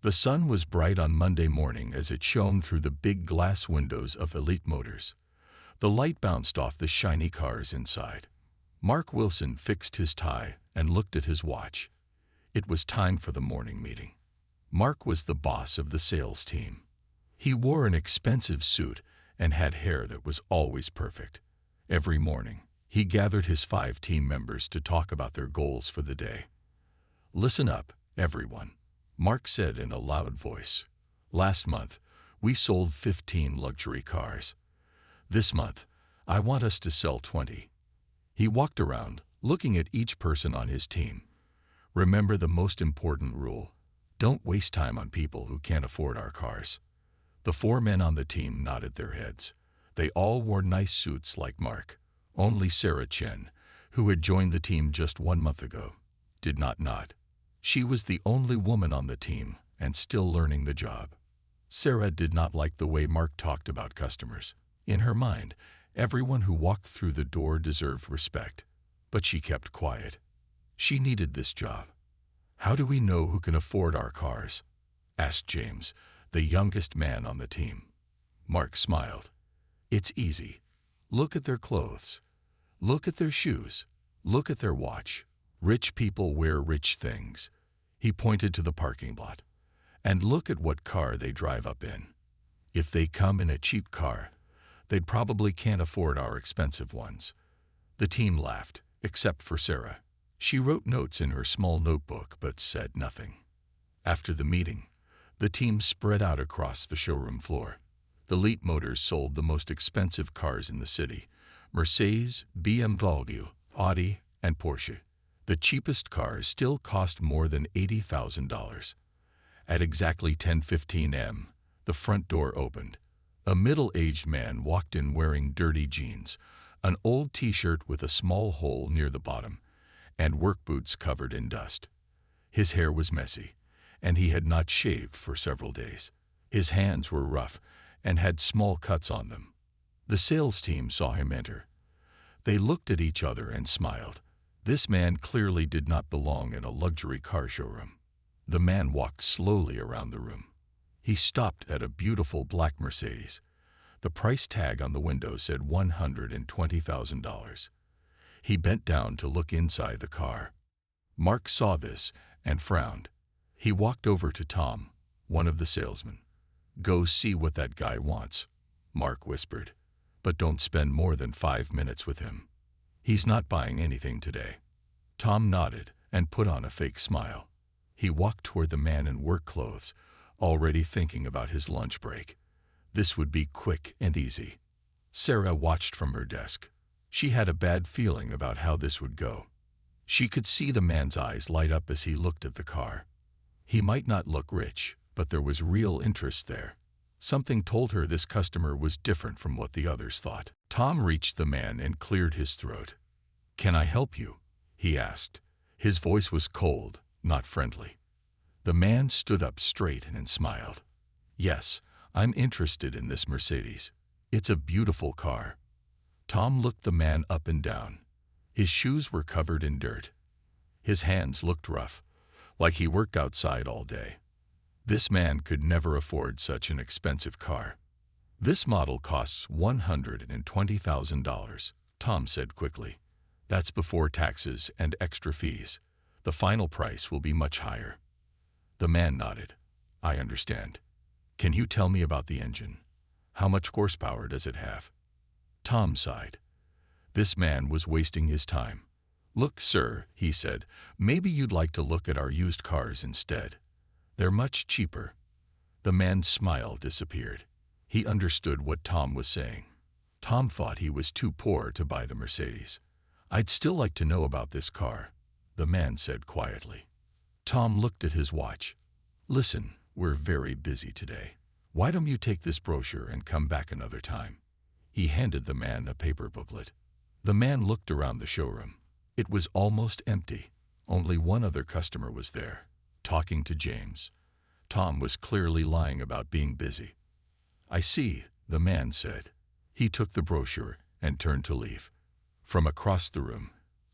The sun was bright on Monday morning as it shone through the big glass windows of Elite Motors. The light bounced off the shiny cars inside. Mark Wilson fixed his tie and looked at his watch. It was time for the morning meeting. Mark was the boss of the sales team. He wore an expensive suit and had hair that was always perfect. Every morning, he gathered his 5 team members to talk about their goals for the day. "Listen up, everyone," Mark said in a loud voice. "Last month, we sold 15 luxury cars. This month, I want us to sell 20. He walked around, looking at each person on his team. "Remember the most important rule. Don't waste time on people who can't afford our cars." The 4 men on the team nodded their heads. They all wore nice suits like Mark. Only Sarah Chen, who had joined the team just 1 month ago, did not nod. She was the only woman on the team and still learning the job. Sarah did not like the way Mark talked about customers. In her mind, everyone who walked through the door deserved respect, but she kept quiet. She needed this job. "How do we know who can afford our cars?" asked James, the youngest man on the team. Mark smiled. "It's easy. Look at their clothes. Look at their shoes. Look at their watch. Rich people wear rich things." He pointed to the parking lot. "And look at what car they drive up in. If they come in a cheap car, they probably can't afford our expensive ones." The team laughed, except for Sarah. She wrote notes in her small notebook but said nothing. After the meeting, the team spread out across the showroom floor. The Elite Motors sold the most expensive cars in the city: Mercedes, BMW, Audi, and Porsche. The cheapest cars still cost more than $80,000. At exactly 10:15 a.m., the front door opened. A middle-aged man walked in wearing dirty jeans, an old t-shirt with a small hole near the bottom, and work boots covered in dust. His hair was messy, and he had not shaved for several days. His hands were rough and had small cuts on them. The sales team saw him enter. They looked at each other and smiled. This man clearly did not belong in a luxury car showroom. The man walked slowly around the room. He stopped at a beautiful black Mercedes. The price tag on the window said $120,000. He bent down to look inside the car. Mark saw this and frowned. He walked over to Tom, one of the salesmen. "Go see what that guy wants," Mark whispered. "But don't spend more than 5 minutes with him. He's not buying anything today." Tom nodded and put on a fake smile. He walked toward the man in work clothes, already thinking about his lunch break. This would be quick and easy. Sarah watched from her desk. She had a bad feeling about how this would go. She could see the man's eyes light up as he looked at the car. He might not look rich, but there was real interest there. Something told her this customer was different from what the others thought. Tom reached the man and cleared his throat. "Can I help you?" he asked. His voice was cold, not friendly. The man stood up straight and smiled. "Yes, I'm interested in this Mercedes. It's a beautiful car." Tom looked the man up and down. His shoes were covered in dirt. His hands looked rough, like he worked outside all day. This man could never afford such an expensive car. "This model costs $120,000, Tom said quickly. "That's before taxes and extra fees. The final price will be much higher." The man nodded. "I understand. Can you tell me about the engine? How much horsepower does it have?" Tom sighed. This man was wasting his time. "Look, sir," he said, "maybe you'd like to look at our used cars instead. They're much cheaper." The man's smile disappeared. He understood what Tom was saying. Tom thought he was too poor to buy the Mercedes. "I'd still like to know about this car," the man said quietly. Tom looked at his watch. "Listen, we're very busy today. Why don't you take this brochure and come back another time?" He handed the man a paper booklet. The man looked around the showroom. It was almost empty. Only one other customer was there, talking to James. Tom was clearly lying about being busy. "I see," the man said. He took the brochure and turned to leave. From across the room,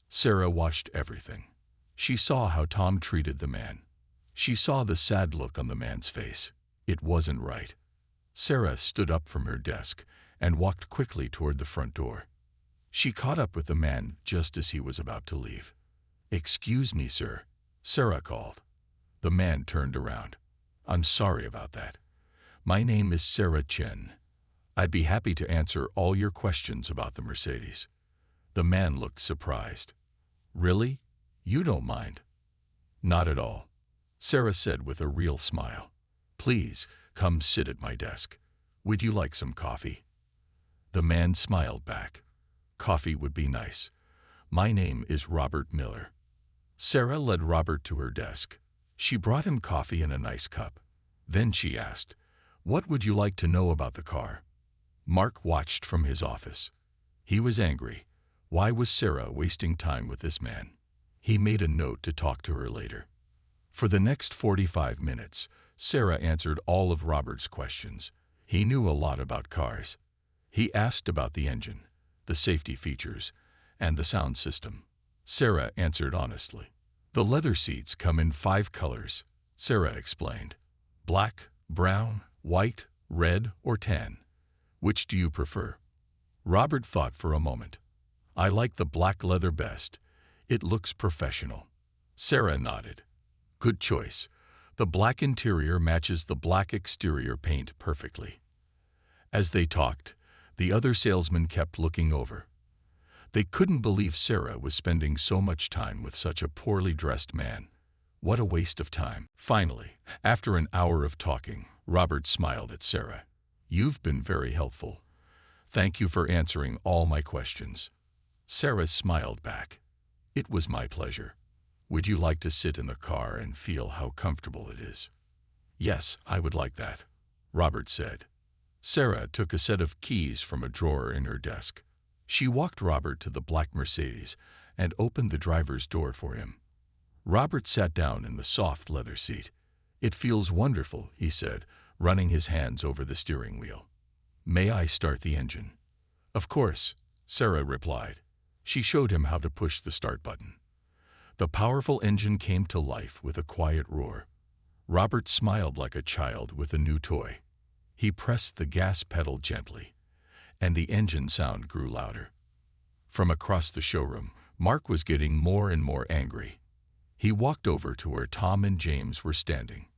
Sarah watched everything. She saw how Tom treated the man. She saw the sad look on the man's face. It wasn't right. Sarah stood up from her desk and walked quickly toward the front door. She caught up with the man just as he was about to leave. "Excuse me, sir," Sarah called. The man turned around. "I'm sorry about that. My name is Sarah Chen. I'd be happy to answer all your questions about the Mercedes." The man looked surprised. "Really? You don't mind?" "Not at all," Sarah said with a real smile. "Please, come sit at my desk. Would you like some coffee?" The man smiled back. "Coffee would be nice. My name is Robert Miller." Sarah led Robert to her desk. She brought him coffee in a nice cup. Then she asked, "What would you like to know about the car?" Mark watched from his office. He was angry. Why was Sarah wasting time with this man? He made a note to talk to her later. For the next 45 minutes, Sarah answered all of Robert's questions. He knew a lot about cars. He asked about the engine, the safety features, and the sound system. Sarah answered honestly. "The leather seats come in 5 colors," Sarah explained. "Black, brown, white, red, or tan. Which do you prefer?" Robert thought for a moment. "I like the black leather best. It looks professional." Sarah nodded. "Good choice. The black interior matches the black exterior paint perfectly." As they talked, the other salesman kept looking over. They couldn't believe Sarah was spending so much time with such a poorly dressed man. What a waste of time. Finally, after an hour of talking, Robert smiled at Sarah. "You've been very helpful. Thank you for answering all my questions." Sarah smiled back. "It was my pleasure. Would you like to sit in the car and feel how comfortable it is?" "Yes, I would like that," Robert said. Sarah took a set of keys from a drawer in her desk. She walked Robert to the black Mercedes and opened the driver's door for him. Robert sat down in the soft leather seat. "It feels wonderful," he said, running his hands over the steering wheel. "May I start the engine?" "Of course," Sarah replied. She showed him how to push the start button. The powerful engine came to life with a quiet roar. Robert smiled like a child with a new toy. He pressed the gas pedal gently, and the engine sound grew louder. From across the showroom, Mark was getting more and more angry. He walked over to where Tom and James were standing.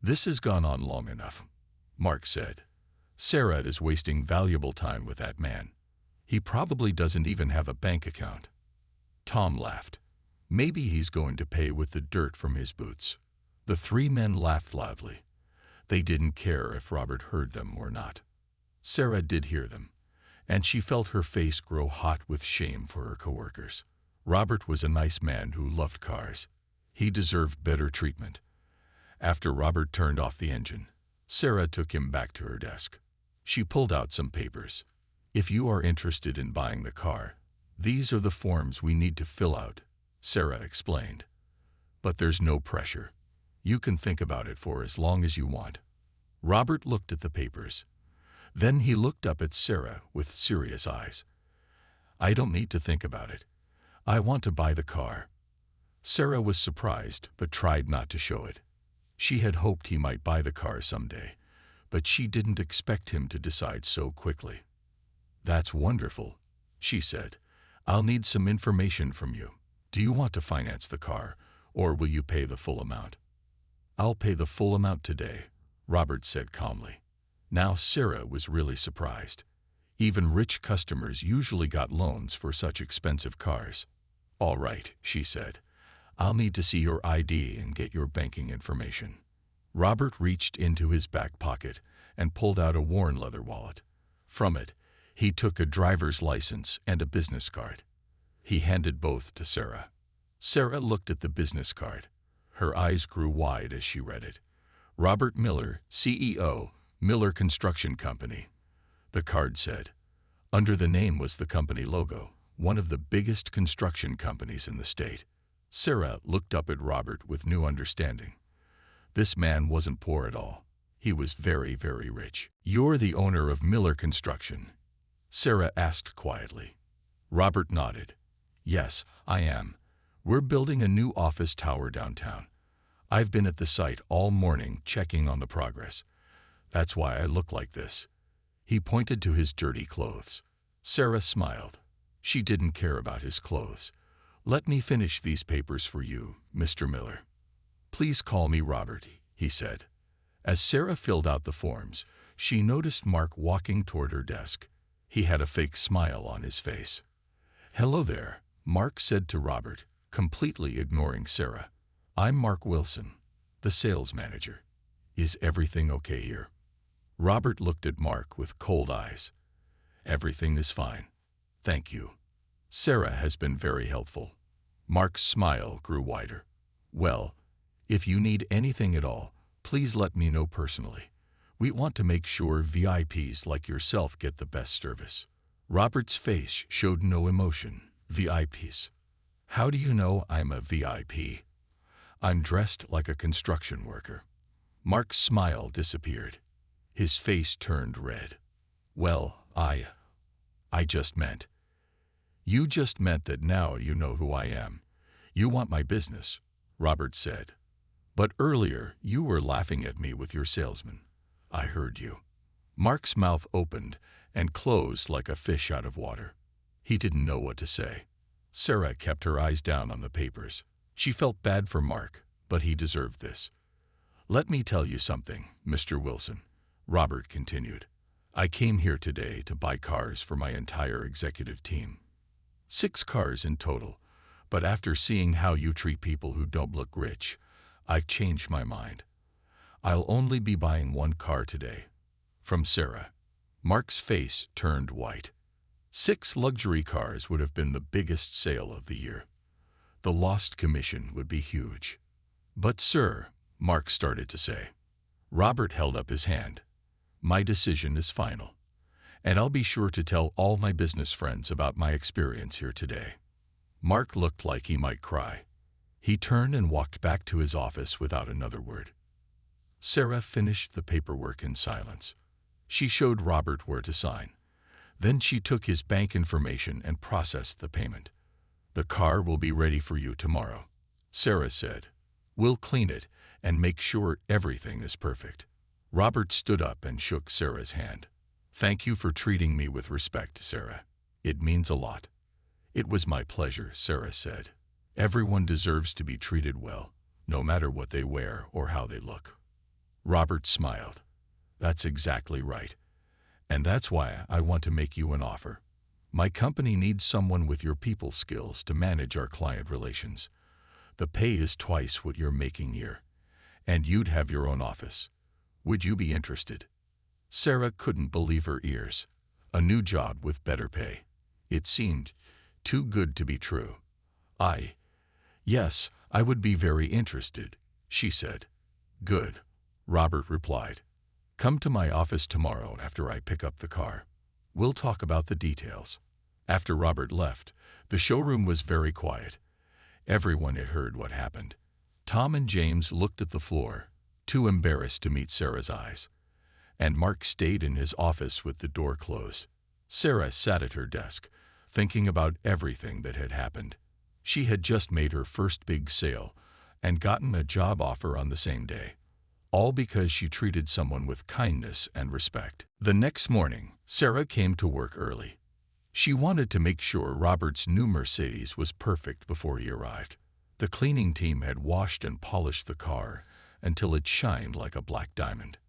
"This has gone on long enough," Mark said. "Sarah is wasting valuable time with that man. He probably doesn't even have a bank account." Tom laughed. "Maybe he's going to pay with the dirt from his boots." The 3 men laughed loudly. They didn't care if Robert heard them or not. Sarah did hear them, and she felt her face grow hot with shame for her coworkers. Robert was a nice man who loved cars. He deserved better treatment. After Robert turned off the engine, Sarah took him back to her desk. She pulled out some papers. "If you are interested in buying the car, these are the forms we need to fill out," Sarah explained. "But there's no pressure. You can think about it for as long as you want." Robert looked at the papers. Then he looked up at Sarah with serious eyes. "I don't need to think about it. I want to buy the car." Sarah was surprised, but tried not to show it. She had hoped he might buy the car someday, but she didn't expect him to decide so quickly. "That's wonderful," she said. "I'll need some information from you. Do you want to finance the car, or will you pay the full amount?" "I'll pay the full amount today," Robert said calmly. Now Sarah was really surprised. Even rich customers usually got loans for such expensive cars. "All right," she said. "I'll need to see your ID and get your banking information." Robert reached into his back pocket and pulled out a worn leather wallet. From it, he took a driver's license and a business card. He handed both to Sarah. Sarah looked at the business card. Her eyes grew wide as she read it. "Robert Miller, CEO, Miller Construction Company," the card said. Under the name was the company logo, one of the biggest construction companies in the state. Sarah looked up at Robert with new understanding. This man wasn't poor at all. He was very, very rich. "You're the owner of Miller Construction?" Sarah asked quietly. Robert nodded. "Yes, I am. We're building a new office tower downtown. I've been at the site all morning checking on the progress. That's why I look like this." He pointed to his dirty clothes. Sarah smiled. She didn't care about his clothes. "Let me finish these papers for you, Mr. Miller." "Please call me Robert," he said. As Sarah filled out the forms, she noticed Mark walking toward her desk. He had a fake smile on his face. "Hello there," Mark said to Robert, completely ignoring Sarah. "I'm Mark Wilson, the sales manager. Is everything okay here?" Robert looked at Mark with cold eyes. "Everything is fine. Thank you. Sarah has been very helpful." Mark's smile grew wider. "Well, if you need anything at all, please let me know personally. We want to make sure VIPs like yourself get the best service." Robert's face showed no emotion. "VIPs? How do you know I'm a VIP? I'm dressed like a construction worker." Mark's smile disappeared. His face turned red. "Well, I just meant." "You just meant that now you know who I am. You want my business," Robert said. "But earlier you were laughing at me with your salesman. I heard you." Mark's mouth opened and closed like a fish out of water. He didn't know what to say. Sarah kept her eyes down on the papers. She felt bad for Mark, but he deserved this. "Let me tell you something, Mr. Wilson," Robert continued. "I came here today to buy cars for my entire executive team. 6 cars in total, but after seeing how you treat people who don't look rich, I've changed my mind. I'll only be buying 1 car today." From Sarah. Mark's face turned white. 6 luxury cars would have been the biggest sale of the year. The lost commission would be huge. "But sir," Mark started to say. Robert held up his hand. "My decision is final, and I'll be sure to tell all my business friends about my experience here today." Mark looked like he might cry. He turned and walked back to his office without another word. Sarah finished the paperwork in silence. She showed Robert where to sign. Then she took his bank information and processed the payment. "The car will be ready for you tomorrow," Sarah said. "We'll clean it and make sure everything is perfect." Robert stood up and shook Sarah's hand. "Thank you for treating me with respect, Sarah. It means a lot." "It was my pleasure," Sarah said. "Everyone deserves to be treated well, no matter what they wear or how they look." Robert smiled. "That's exactly right. And that's why I want to make you an offer. My company needs someone with your people skills to manage our client relations. The pay is twice what you're making here, and you'd have your own office. Would you be interested?" Sarah couldn't believe her ears. A new job with better pay. It seemed too good to be true. Yes, I would be very interested," she said. "Good," Robert replied. "Come to my office tomorrow after I pick up the car. We'll talk about the details." After Robert left, the showroom was very quiet. Everyone had heard what happened. Tom and James looked at the floor, too embarrassed to meet Sarah's eyes. And Mark stayed in his office with the door closed. Sarah sat at her desk, thinking about everything that had happened. She had just made her first big sale and gotten a job offer on the same day, all because she treated someone with kindness and respect. The next morning, Sarah came to work early. She wanted to make sure Robert's new Mercedes was perfect before he arrived. The cleaning team had washed and polished the car until it shined like a black diamond.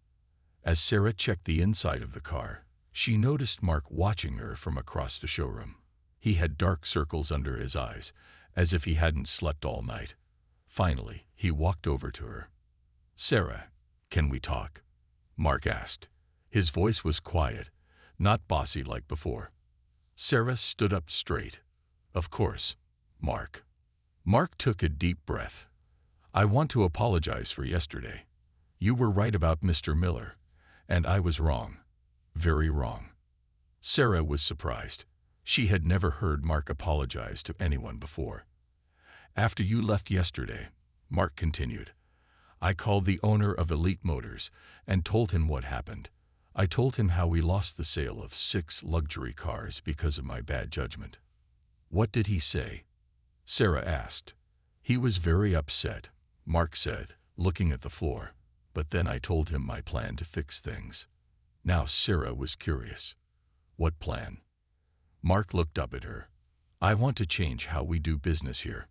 As Sarah checked the inside of the car, she noticed Mark watching her from across the showroom. He had dark circles under his eyes, as if he hadn't slept all night. Finally, he walked over to her. "Sarah, can we talk?" Mark asked. His voice was quiet, not bossy like before. Sarah stood up straight. "Of course, Mark." Mark took a deep breath. "I want to apologize for yesterday. You were right about Mr. Miller, and I was wrong. Very wrong." Sarah was surprised. She had never heard Mark apologize to anyone before. "After you left yesterday," Mark continued, "I called the owner of Elite Motors and told him what happened. I told him how we lost the sale of 6 luxury cars because of my bad judgment." "What did he say?" Sarah asked. "He was very upset," Mark said. looking at the floor. But then I told him my plan to fix things. Now Sarah was curious. What plan? Mark looked up at her. I want to change how we do business here.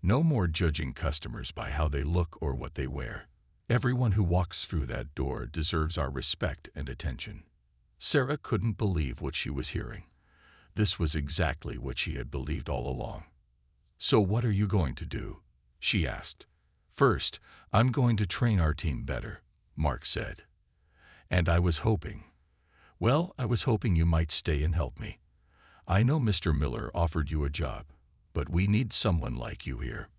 No more judging customers by how they look or what they wear. Everyone who walks through that door deserves our respect and attention. Sarah couldn't believe what she was hearing. This was exactly what she had believed all along. So what are you going to do? She asked. First, I'm going to train our team better, Mark said. And I was hoping you might stay and help me. I know Mr. Miller offered you a job, but we need someone like you here.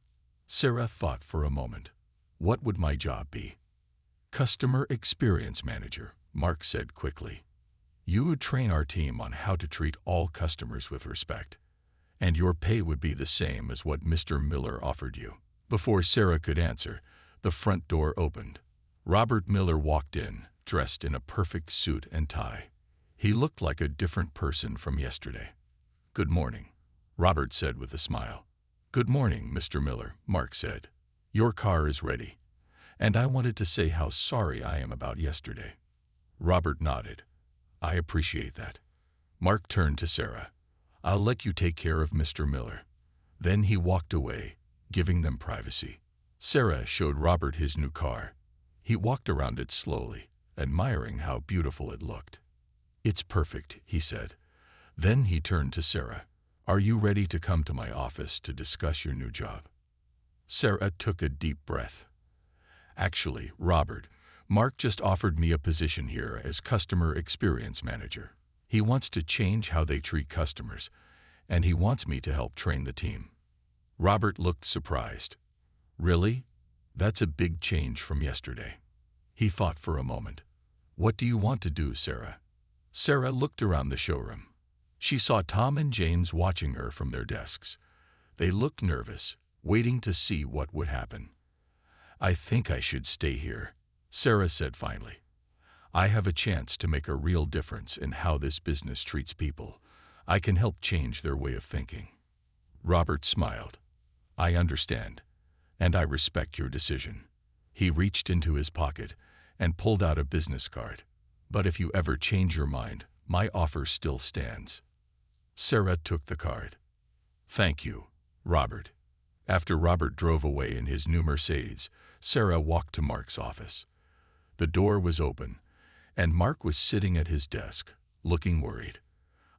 Sarah thought for a moment. What would my job be? Customer Experience Manager, Mark said quickly. You would train our team on how to treat all customers with respect, and your pay would be the same as what Mr. Miller offered you. Before Sarah could answer, the front door opened. Robert Miller walked in, dressed in a perfect suit and tie. He looked like a different person from yesterday. Good morning, Robert said with a smile. Good morning, Mr. Miller, Mark said. Your car is ready, and I wanted to say how sorry I am about yesterday. Robert nodded. I appreciate that. Mark turned to Sarah. I'll let you take care of Mr. Miller. Then he walked away, giving them privacy. Sarah showed Robert his new car. He walked around it slowly, admiring how beautiful it looked. It's perfect, he said. Then he turned to Sarah. Are you ready to come to my office to discuss your new job? Sarah took a deep breath. Actually, Robert, Mark just offered me a position here as Customer Experience Manager. He wants to change how they treat customers, and he wants me to help train the team. Robert looked surprised. Really? That's a big change from yesterday. He thought for a moment. What do you want to do, Sarah? Sarah looked around the showroom. She saw Tom and James watching her from their desks. They looked nervous, waiting to see what would happen. I think I should stay here, Sarah said finally. I have a chance to make a real difference in how this business treats people. I can help change their way of thinking. Robert smiled. I understand, and I respect your decision. He reached into his pocket and pulled out a business card. But if you ever change your mind, my offer still stands. Sarah took the card. Thank you, Robert. After Robert drove away in his new Mercedes, Sarah walked to Mark's office. The door was open, and Mark was sitting at his desk, looking worried.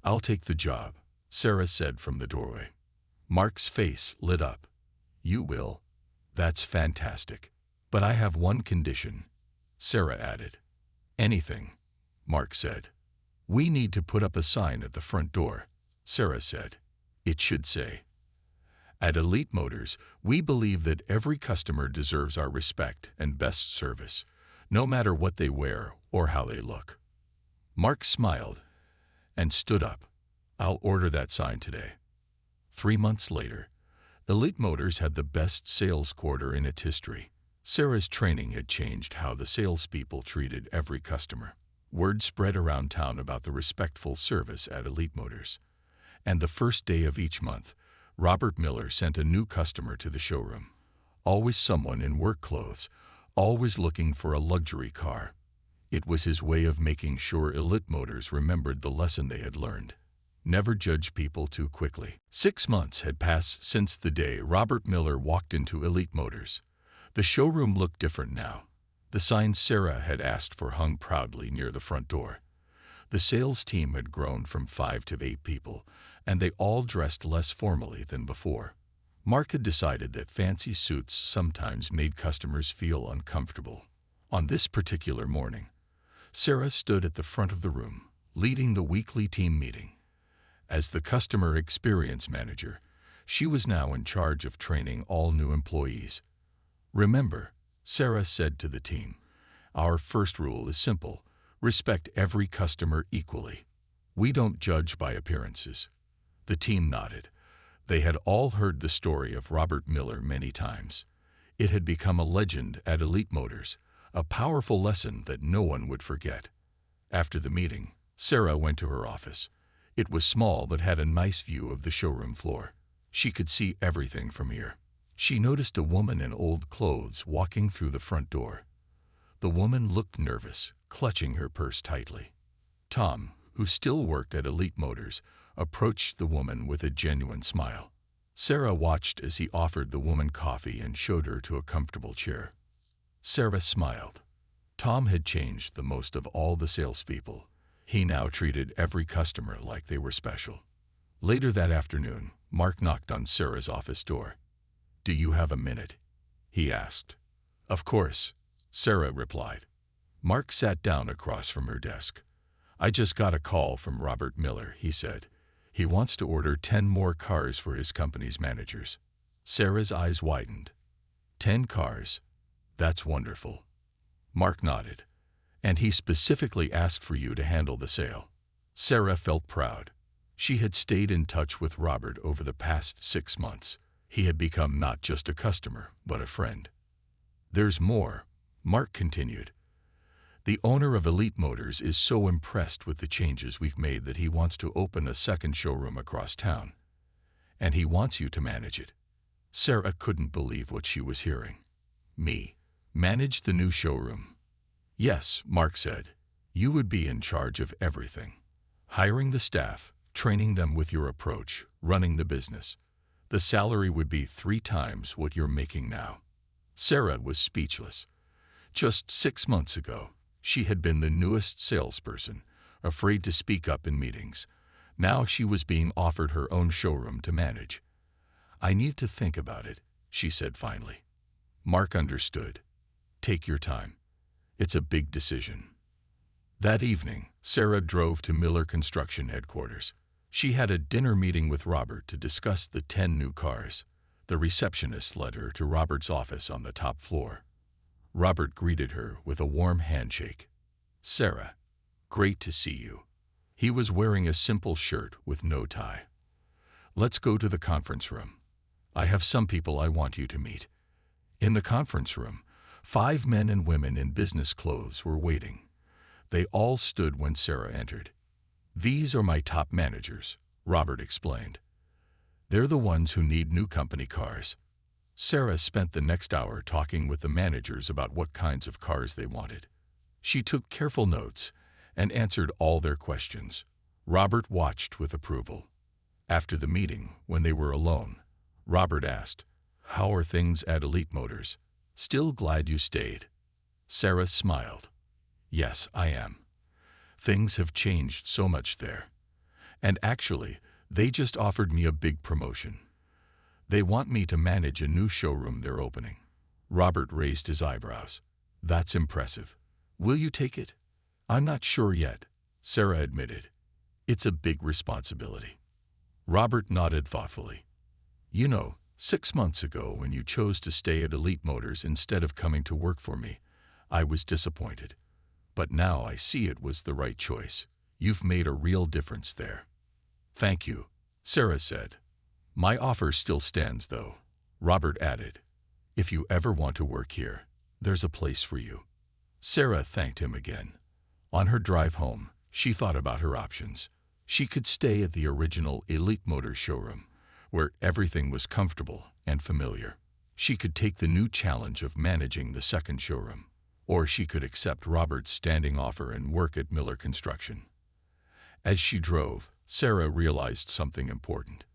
I'll take the job, Sarah said from the doorway. Mark's face lit up. You will? That's fantastic. But I have one condition, Sarah added. Anything, Mark said. We need to put up a sign at the front door, Sarah said. It should say, at Elite Motors, we believe that every customer deserves our respect and best service, no matter what they wear or how they look. Mark smiled and stood up. I'll order that sign today. 3 months later, Elite Motors had the best sales quarter in its history. Sarah's training had changed how the salespeople treated every customer. Word spread around town about the respectful service at Elite Motors. And the first day of each month, Robert Miller sent a new customer to the showroom. Always someone in work clothes, always looking for a luxury car. It was his way of making sure Elite Motors remembered the lesson they had learned. Never judge people too quickly. 6 months had passed since the day Robert Miller walked into Elite Motors. The showroom looked different now. The sign Sarah had asked for hung proudly near the front door. The sales team had grown from 5 to 8 people, and they all dressed less formally than before. Mark had decided that fancy suits sometimes made customers feel uncomfortable. On this particular morning, Sarah stood at the front of the room, leading the weekly team meeting. As the Customer Experience Manager, she was now in charge of training all new employees. Remember, Sarah said to the team, our first rule is simple: respect every customer equally. We don't judge by appearances. The team nodded. They had all heard the story of Robert Miller many times. It had become a legend at Elite Motors, a powerful lesson that no one would forget. After the meeting, Sarah went to her office. It was small but had a nice view of the showroom floor. She could see everything from here. She noticed a woman in old clothes walking through the front door. The woman looked nervous, clutching her purse tightly. Tom, who still worked at Elite Motors, approached the woman with a genuine smile. Sarah watched as he offered the woman coffee and showed her to a comfortable chair. Sarah smiled. Tom had changed the most of all the salespeople. He now treated every customer like they were special. Later that afternoon, Mark knocked on Sarah's office door. "Do you have a minute?" he asked. "Of course," Sarah replied. Mark sat down across from her desk. "I just got a call from Robert Miller," he said. "He wants to order 10 more cars for his company's managers." Sarah's eyes widened. 10 cars? That's wonderful. Mark nodded. "And he specifically asked for you to handle the sale." Sarah felt proud. She had stayed in touch with Robert over the past 6 months. He had become not just a customer, but a friend. "There's more," Mark continued. "The owner of Elite Motors is so impressed with the changes we've made that he wants to open a second showroom across town. And he wants you to manage it." Sarah couldn't believe what she was hearing. "Me? Manage the new showroom?" "Yes," Mark said. "You would be in charge of everything. Hiring the staff, training them with your approach, running the business. The salary would be 3 times what you're making now." Sarah was speechless. Just 6 months ago, she had been the newest salesperson, afraid to speak up in meetings. Now she was being offered her own showroom to manage. "I need to think about it," she said finally. Mark understood. "Take your time. It's a big decision." That evening, Sarah drove to Miller Construction headquarters. She had a dinner meeting with Robert to discuss the 10 new cars. The receptionist led her to Robert's office on the top floor. Robert greeted her with a warm handshake. "Sarah, great to see you." He was wearing a simple shirt with no tie. "Let's go to the conference room. I have some people I want you to meet." In the conference room, 5 men and women in business clothes were waiting. They all stood when Sarah entered. "These are my top managers," Robert explained. "They're the ones who need new company cars." Sarah spent the next hour talking with the managers about what kinds of cars they wanted. She took careful notes and answered all their questions. Robert watched with approval. After the meeting, when they were alone, Robert asked, "How are things at Elite Motors? Still glad you stayed?" Sarah smiled. "Yes, I am. Things have changed so much there. And actually, they just offered me a big promotion. They want me to manage a new showroom they're opening." Robert raised his eyebrows. "That's impressive. Will you take it?" "I'm not sure yet," Sarah admitted. "It's a big responsibility." Robert nodded thoughtfully. "You know, 6 months ago when you chose to stay at Elite Motors instead of coming to work for me, I was disappointed. But now I see it was the right choice. You've made a real difference there." "Thank you," Sarah said. "My offer still stands, though," Robert added. "If you ever want to work here, there's a place for you." Sarah thanked him again. On her drive home, she thought about her options. She could stay at the original Elite Motors showroom, where everything was comfortable and familiar. She could take the new challenge of managing the second showroom, or she could accept Robert's standing offer and work at Miller Construction. As she drove, Sarah realized something important.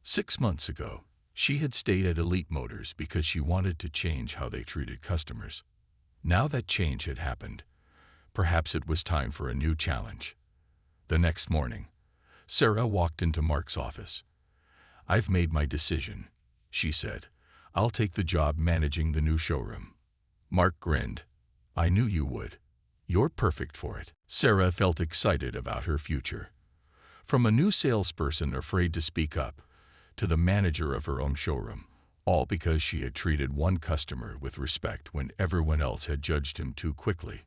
6 months ago, she had stayed at Elite Motors because she wanted to change how they treated customers. Now that change had happened, perhaps it was time for a new challenge. The next morning, Sarah walked into Mark's office. "I've made my decision," she said. "I'll take the job managing the new showroom." Mark grinned. "I knew you would. You're perfect for it." Sarah felt excited about her future. From a new salesperson afraid to speak up, to the manager of her own showroom, all because she had treated one customer with respect when everyone else had judged him too quickly.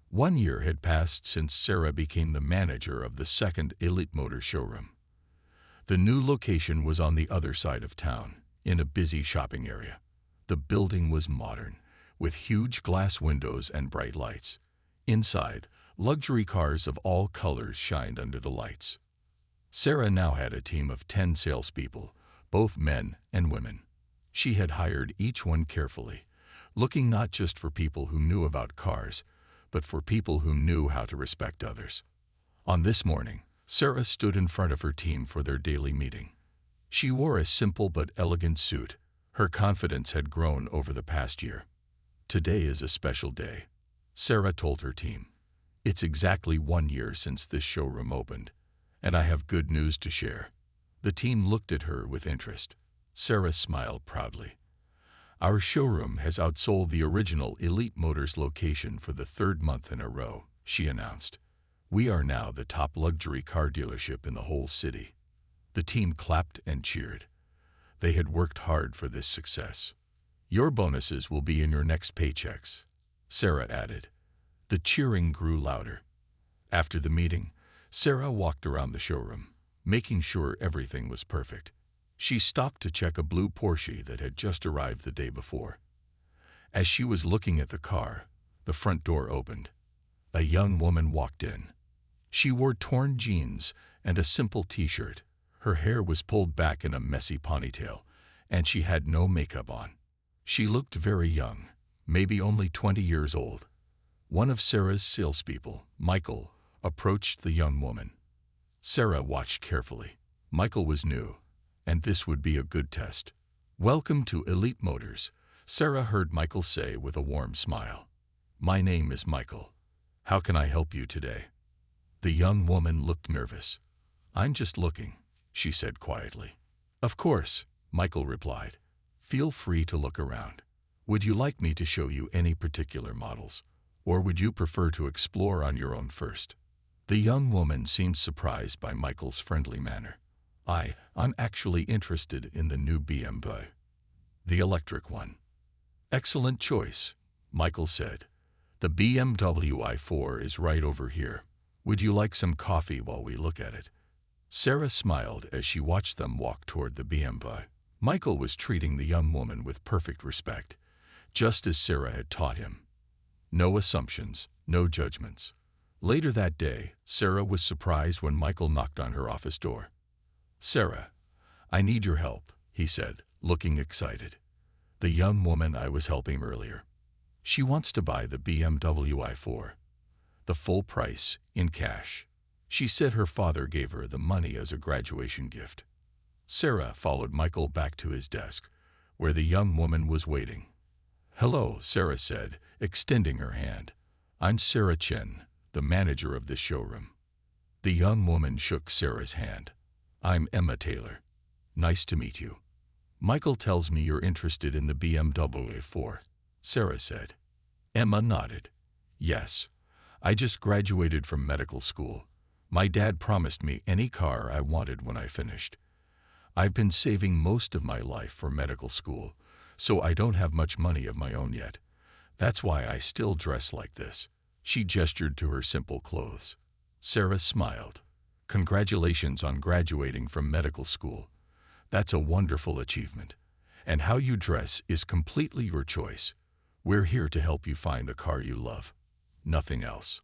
1 year had passed since Sarah became the manager of the second Elite Motors showroom. The new location was on the other side of town, in a busy shopping area. The building was modern, with huge glass windows and bright lights. Inside, luxury cars of all colors shined under the lights. Sarah now had a team of 10 salespeople, both men and women. She had hired each one carefully, looking not just for people who knew about cars, but for people who knew how to respect others. On this morning, Sarah stood in front of her team for their daily meeting. She wore a simple but elegant suit. Her confidence had grown over the past year. "Today is a special day," Sarah told her team. "It's exactly 1 year since this showroom opened, and I have good news to share." The team looked at her with interest. Sarah smiled proudly. "Our showroom has outsold the original Elite Motors location for the 3rd month in a row," she announced. "We are now the top luxury car dealership in the whole city." The team clapped and cheered. They had worked hard for this success. "Your bonuses will be in your next paychecks," Sarah added. The cheering grew louder. After the meeting, Sarah walked around the showroom, making sure everything was perfect. She stopped to check a blue Porsche that had just arrived the day before. As she was looking at the car, the front door opened. A young woman walked in. She wore torn jeans and a simple t-shirt. Her hair was pulled back in a messy ponytail, and she had no makeup on. She looked very young, maybe only 20 years old. One of Sarah's salespeople, Michael, approached the young woman. Sarah watched carefully. Michael was new, and this would be a good test. "Welcome to Elite Motors," Sarah heard Michael say with a warm smile. "My name is Michael. How can I help you today?" The young woman looked nervous. "I'm just looking," she said quietly. "Of course," Michael replied. "Feel free to look around. Would you like me to show you any particular models, or would you prefer to explore on your own first?" The young woman seemed surprised by Michael's friendly manner. I'm actually interested in the new BMW. The electric one." "Excellent choice," Michael said. "The BMW i4 is right over here. Would you like some coffee while we look at it?" Sarah smiled as she watched them walk toward the BMW. Michael was treating the young woman with perfect respect, just as Sarah had taught him. No assumptions, no judgments. Later that day, Sarah was surprised when Michael knocked on her office door. "Sarah, I need your help," he said, looking excited. "The young woman I was helping earlier. She wants to buy the BMW i4. The full price, in cash. She said her father gave her the money as a graduation gift." Sarah followed Michael back to his desk, where the young woman was waiting. "Hello," Sarah said, extending her hand. "I'm Sarah Chen, the manager of this showroom." The young woman shook Sarah's hand. "I'm Emma Taylor. Nice to meet you." "Michael tells me you're interested in the BMW i4, Sarah said. Emma nodded. "Yes. I just graduated from medical school. My dad promised me any car I wanted when I finished. I've been saving most of my life for medical school, so I don't have much money of my own yet. That's why I still dress like this." She gestured to her simple clothes. Sarah smiled. "Congratulations on graduating from medical school. That's a wonderful achievement. And how you dress is completely your choice. We're here to help you find the car you love. Nothing else."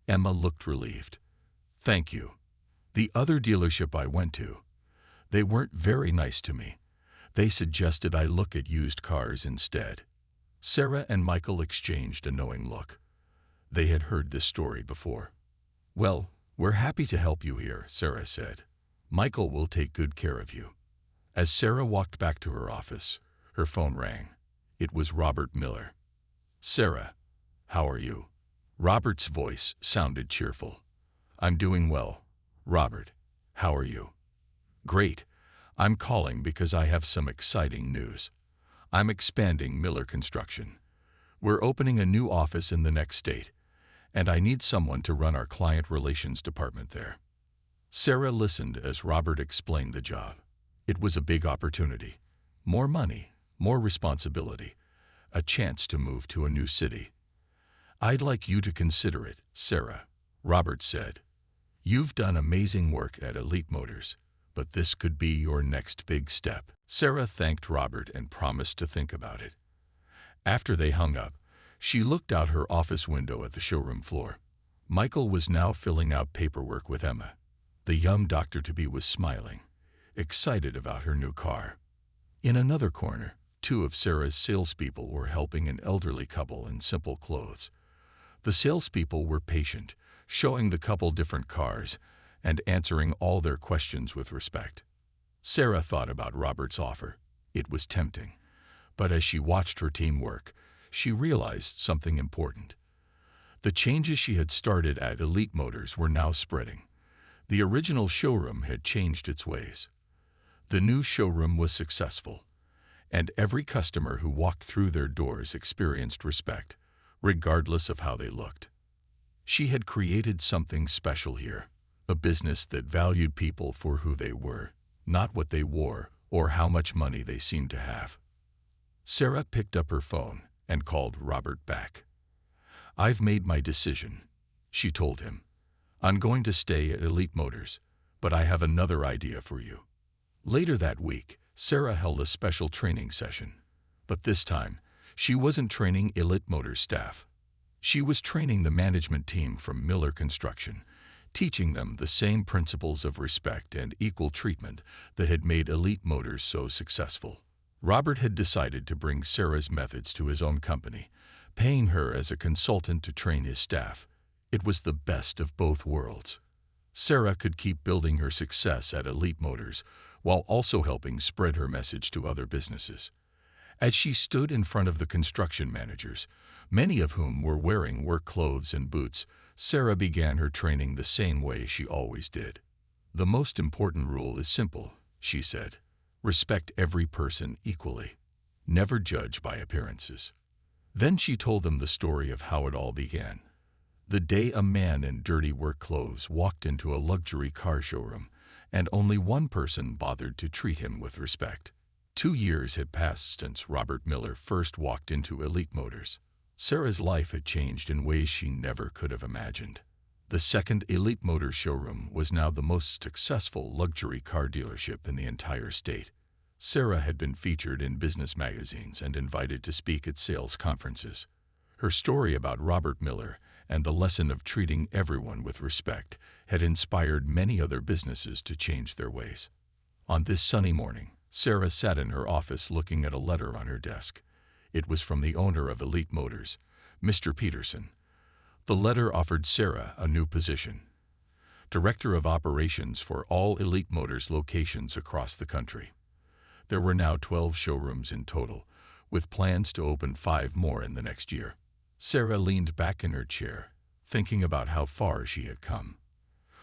Emma looked relieved. "Thank you. The other dealership I went to, they weren't very nice to me. They suggested I look at used cars instead." Sarah and Michael exchanged a knowing look. They had heard this story before. "Well, we're happy to help you here," Sarah said. "Michael will take good care of you." As Sarah walked back to her office, her phone rang. It was Robert Miller. "Sarah, how are you?" Robert's voice sounded cheerful. "I'm doing well. Robert, how are you?" "Great. I'm calling because I have some exciting news. I'm expanding Miller Construction. We're opening a new office in the next state, and I need someone to run our client relations department there." Sarah listened as Robert explained the job. It was a big opportunity. More money, more responsibility, a chance to move to a new city. "I'd like you to consider it, Sarah," Robert said. "You've done amazing work at Elite Motors, but this could be your next big step." Sarah thanked Robert and promised to think about it. After they hung up, she looked out her office window at the showroom floor. Michael was now filling out paperwork with Emma. The young doctor-to-be was smiling, excited about her new car. In another corner, two of Sarah's salespeople were helping an elderly couple in simple clothes. The salespeople were patient, showing the couple different cars and answering all their questions with respect. Sarah thought about Robert's offer. It was tempting. But as she watched her team work, she realized something important. The changes she had started at Elite Motors were now spreading. The original showroom had changed its ways. The new showroom was successful, and every customer who walked through their doors experienced respect, regardless of how they looked. She had created something special here, a business that valued people for who they were, not what they wore or how much money they seemed to have. Sarah picked up her phone and called Robert back. "I've made my decision," she told him. "I'm going to stay at Elite Motors, but I have another idea for you." Later that week, Sarah held a special training session. But this time, she wasn't training Elite Motors staff. She was training the management team from Miller Construction, teaching them the same principles of respect and equal treatment that had made Elite Motors so successful. Robert had decided to bring Sarah's methods to his own company, paying her as a consultant to train his staff. It was the best of both worlds. Sarah could keep building her success at Elite Motors while also helping spread her message to other businesses. As she stood in front of the construction managers, many of whom were wearing work clothes and boots, Sarah began her training the same way she always did. "The most important rule is simple," she said. "Respect every person equally. Never judge by appearances." Then she told them the story of how it all began. The day a man in dirty work clothes walked into a luxury car showroom, and only one person bothered to treat him with respect. 2 years had passed since Robert Miller first walked into Elite Motors. Sarah's life had changed in ways she never could have imagined. The second Elite Motors showroom was now the most successful luxury car dealership in the entire state. Sarah had been featured in business magazines and invited to speak at sales conferences. Her story about Robert Miller and the lesson of treating everyone with respect had inspired many other businesses to change their ways. On this sunny morning, Sarah sat in her office looking at a letter on her desk. It was from the owner of Elite Motors, Mr. Peterson. The letter offered Sarah a new position: Director of Operations for all Elite Motors locations across the country. There were now 12 showrooms in total, with plans to open 5 more in the next year. Sarah leaned back in her chair, thinking about how far she had come.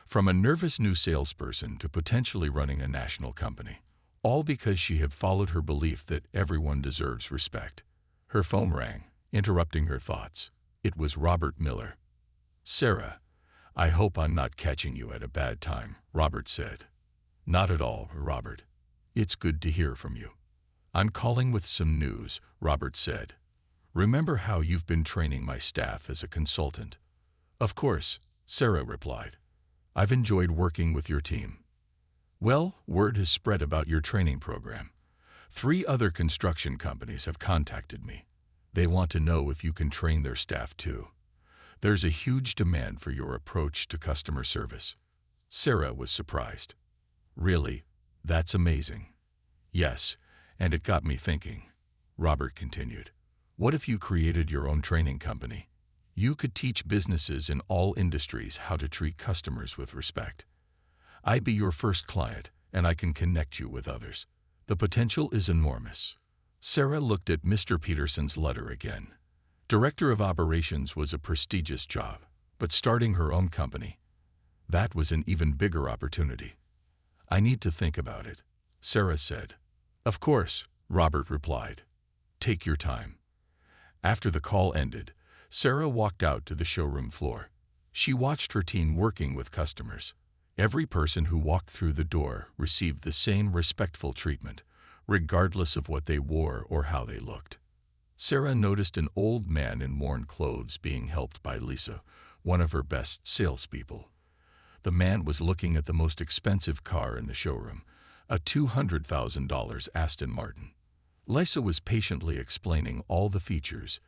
From a nervous new salesperson to potentially running a national company, all because she had followed her belief that everyone deserves respect. Her phone rang, interrupting her thoughts. It was Robert Miller. "Sarah, I hope I'm not catching you at a bad time," Robert said. "Not at all, Robert. It's good to hear from you." "I'm calling with some news," Robert said. "Remember how you've been training my staff as a consultant?" "Of course," Sarah replied. "I've enjoyed working with your team." "Well, word has spread about your training program. 3 other construction companies have contacted me. They want to know if you can train their staff too. There's a huge demand for your approach to customer service." Sarah was surprised. "Really? That's amazing." "Yes, and it got me thinking," Robert continued. "What if you created your own training company? You could teach businesses in all industries how to treat customers with respect. I'd be your first client, and I can connect you with others. The potential is enormous." Sarah looked at Mr. Peterson's letter again. Director of Operations was a prestigious job, but starting her own company, that was an even bigger opportunity. "I need to think about it," Sarah said. "Of course," Robert replied. "Take your time." After the call ended, Sarah walked out to the showroom floor. She watched her team working with customers. Every person who walked through the door received the same respectful treatment, regardless of what they wore or how they looked. Sarah noticed an old man in worn clothes being helped by Lisa, one of her best salespeople. The man was looking at the most expensive car in the showroom, a $200,000 Aston Martin. Lisa was patiently explaining all the features,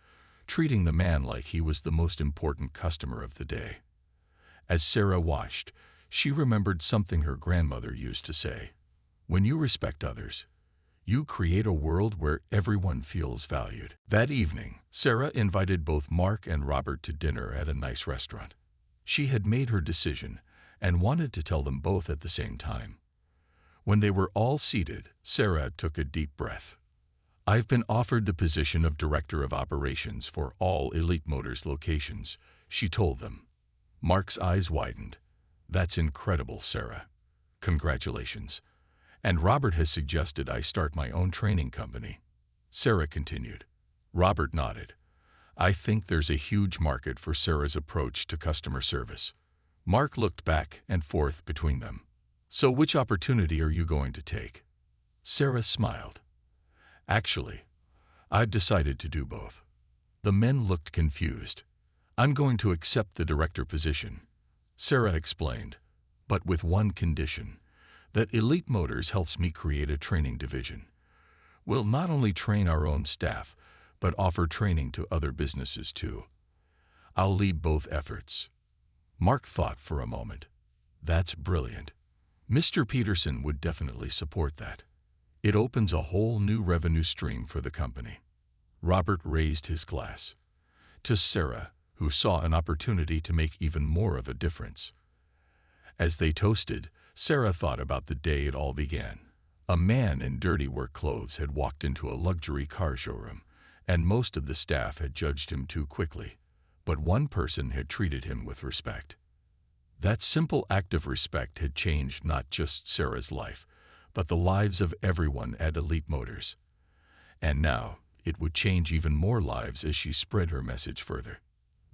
treating the man like he was the most important customer of the day. As Sarah watched, she remembered something her grandmother used to say: "When you respect others, You create a world where everyone feels valued. That evening, Sarah invited both Mark and Robert to dinner at a nice restaurant. She had made her decision and wanted to tell them both at the same time. When they were all seated, Sarah took a deep breath. "I've been offered the position of Director of Operations for all Elite Motors locations," she told them. Mark's eyes widened. "That's incredible, Sarah. Congratulations. And Robert has suggested I start my own training company." Sarah continued. Robert nodded. "I think there's a huge market for Sarah's approach to customer service." Mark looked back and forth between them. "So which opportunity are you going to take?" Sarah smiled. "Actually, I've decided to do both." The men looked confused. "I'm going to accept the director position," Sarah explained, "but with one condition, that Elite Motors helps me create a training division. We'll not only train our own staff, but offer training to other businesses too. I'll lead both efforts." Mark thought for a moment. "That's brilliant. Mr. Peterson would definitely support that. It opens a whole new revenue stream for the company." Robert raised his glass. To Sarah, who saw an opportunity to make even more of a difference. As they toasted, Sarah thought about the day it all began. A man in dirty work clothes had walked into a luxury car showroom, and most of the staff had judged him too quickly, but one person had treated him with respect. That simple act of respect had changed not just Sarah's life, but the lives of everyone at Elite Motors. And now, it would change even more lives as she spread her message further.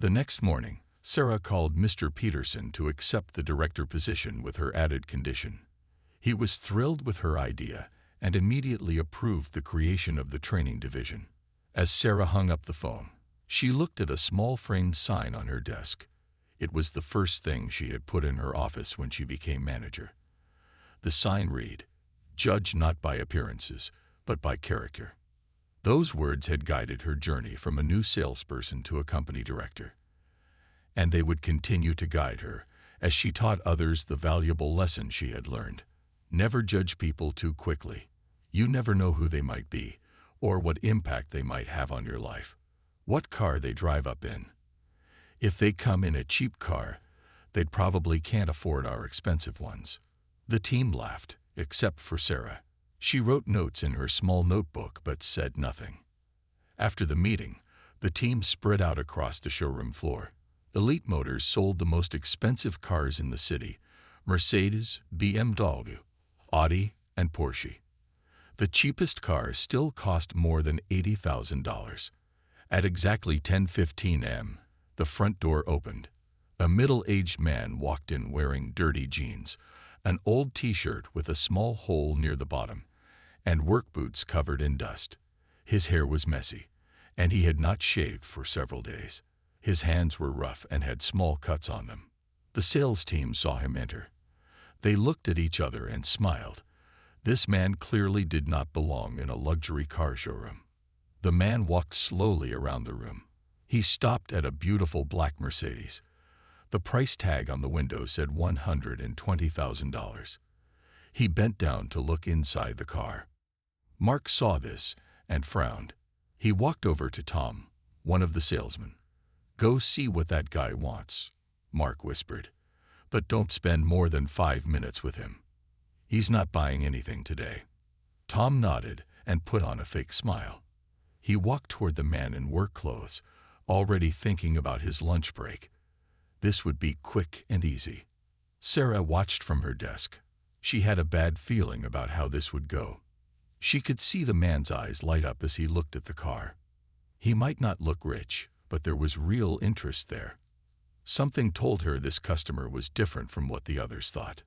The next morning, Sarah called Mr. Peterson to accept the director position with her added condition. He was thrilled with her idea and immediately approved the creation of the training division. As Sarah hung up the phone, she looked at a small framed sign on her desk. It was the first thing she had put in her office when she became manager. The sign read, "Judge not by appearances, but by character." Those words had guided her journey from a new salesperson to a company director. And they would continue to guide her as she taught others the valuable lesson she had learned. Never judge people too quickly. You never know who they might be, or what impact they might have on your life. What car they drive up in. If they come in a cheap car, they probably can't afford our expensive ones. The team laughed, except for Sarah. She wrote notes in her small notebook but said nothing. After the meeting, the team spread out across the showroom floor. Elite Motors sold the most expensive cars in the city: Mercedes, BMW, Audi, and Porsche. The cheapest cars still cost more than $80,000. At exactly 10:15 a.m., the front door opened. A middle-aged man walked in wearing dirty jeans, an old t-shirt with a small hole near the bottom, and work boots covered in dust. His hair was messy, and he had not shaved for several days. His hands were rough and had small cuts on them. The sales team saw him enter. They looked at each other and smiled. This man clearly did not belong in a luxury car showroom. The man walked slowly around the room. He stopped at a beautiful black Mercedes. The price tag on the window said $120,000. He bent down to look inside the car. Mark saw this and frowned. He walked over to Tom, one of the salesmen. "Go see what that guy wants," Mark whispered. "But don't spend more than 5 minutes with him. He's not buying anything today." Tom nodded and put on a fake smile. He walked toward the man in work clothes, already thinking about his lunch break. This would be quick and easy. Sarah watched from her desk. She had a bad feeling about how this would go. She could see the man's eyes light up as he looked at the car. He might not look rich, but there was real interest there. Something told her this customer was different from what the others thought.